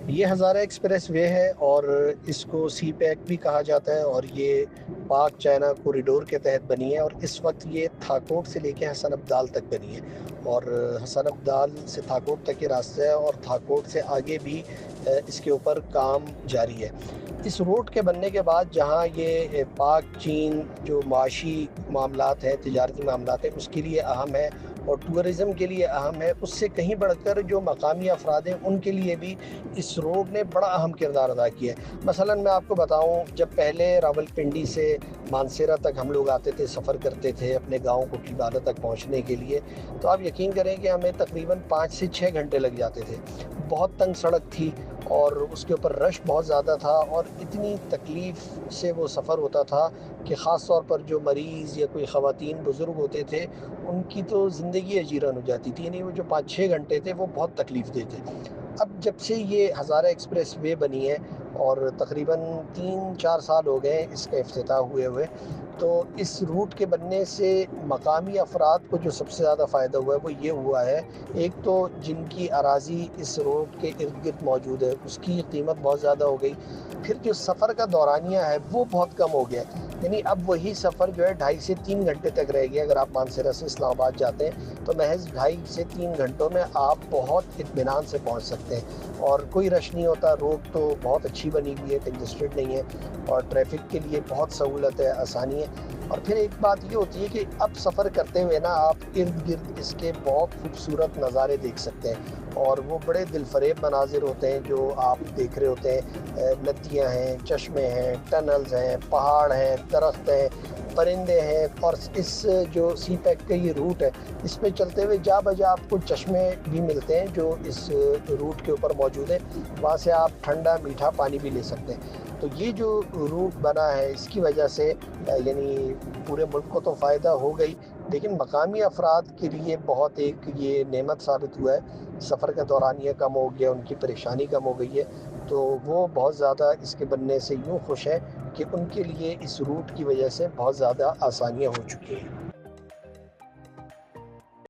یہ Hazara express way ہے اور اس کو سی پیک بھی کہا جاتا ہے، اور یہ پاک چائنا کوریڈور کے تحت بنی ہے، اور اس وقت یہ تھاکوٹ سے لے کے حسن ابدال تک بنی ہے، اور حسن ابدال سے تھاکوٹ تک یہ راستہ ہے، اور تھاکوٹ سے آگے بھی اس کے اوپر کام جاری ہے۔ اس روٹ کے بننے کے بعد جہاں یہ پاک چین جو معاشی معاملات ہیں، تجارتی معاملات ہیں، اس کے لیے اہم ہے اور ٹورزم کے لیے اہم ہے، اس سے کہیں بڑھ کر جو مقامی افراد ہیں ان کے لیے بھی اس روڈ نے بڑا اہم کردار ادا کیا ہے۔ مثلاً میں آپ کو بتاؤں، جب پہلے راولپنڈی سے مانسیرا تک ہم لوگ آتے تھے، سفر کرتے تھے اپنے گاؤں کوٹھی بالہ تک پہنچنے کے لیے، تو آپ یقین کریں کہ ہمیں تقریباً 5 سے 6 گھنٹے لگ جاتے تھے۔ بہت تنگ سڑک تھی اور اس کے اوپر رش بہت زیادہ تھا، اور اتنی تکلیف سے وہ سفر ہوتا تھا کہ خاص طور پر جو مریض یا کوئی خواتین بزرگ ہوتے تھے ان کی تو زندگی اجیرن ہو جاتی تھی، یعنی وہ جو 5-6 گھنٹے تھے وہ بہت تکلیف دہ تھے۔ اب جب سے یہ ہزارہ ایکسپریس وے بنی ہے اور تقریباً 3-4 سال ہو گئے اس کا افتتاح ہوئے، تو اس روٹ کے بننے سے مقامی افراد کو جو سب سے زیادہ فائدہ ہوا ہے وہ یہ ہوا ہے، ایک تو جن کی اراضی اس روڈ کے ارد گرد موجود ہے اس کی قیمت بہت زیادہ ہو گئی، پھر جو سفر کا دورانیہ ہے وہ بہت کم ہو گیا، یعنی اب وہی سفر جو ہے 2.5 سے 3 گھنٹے تک رہ گیا۔ اگر آپ مانسیرا سے اسلام آباد جاتے ہیں تو محض 2.5 سے 3 گھنٹوں میں آپ بہت اطمینان سے پہنچ سکتے ہیں، اور کوئی رش نہیں ہوتا۔ روڈ تو بہت اچھی بنی ہوئی ہے، کنجسٹڈ نہیں ہے، اور ٹریفک کے لیے بہت سہولت ہے، آسانی ہے۔ اور پھر ایک بات یہ ہوتی ہے کہ اب سفر کرتے ہوئے نا آپ ارد گرد اس کے بہت خوبصورت نظارے دیکھ سکتے ہیں، اور وہ بڑے دل فریب مناظر ہوتے ہیں جو آپ دیکھ رہے ہوتے ہیں۔ ندیاں ہیں، چشمے ہیں، ٹنلز ہیں، پہاڑ ہیں، درخت ہیں، پرندے ہیں، اور اس جو سی پیک کا یہ روٹ ہے اس پہ چلتے ہوئے جا بجا آپ کو چشمے بھی ملتے ہیں جو اس روٹ کے اوپر موجود ہیں، وہاں سے آپ ٹھنڈا میٹھا پانی بھی لے سکتے ہیں۔ تو یہ جو روٹ بنا ہے اس کی وجہ سے یعنی پورے ملک کو تو فائدہ ہو گئی، لیکن مقامی افراد کے لیے بہت ایک یہ نعمت ثابت ہوا ہے، سفر کا دورانیہ کم ہو گیا، ان کی پریشانی کم ہو گئی ہے، تو وہ بہت زیادہ اس کے بننے سے یوں خوش ہیں کہ ان کے لیے اس روٹ کی وجہ سے بہت زیادہ آسانیاں ہو چکی ہیں۔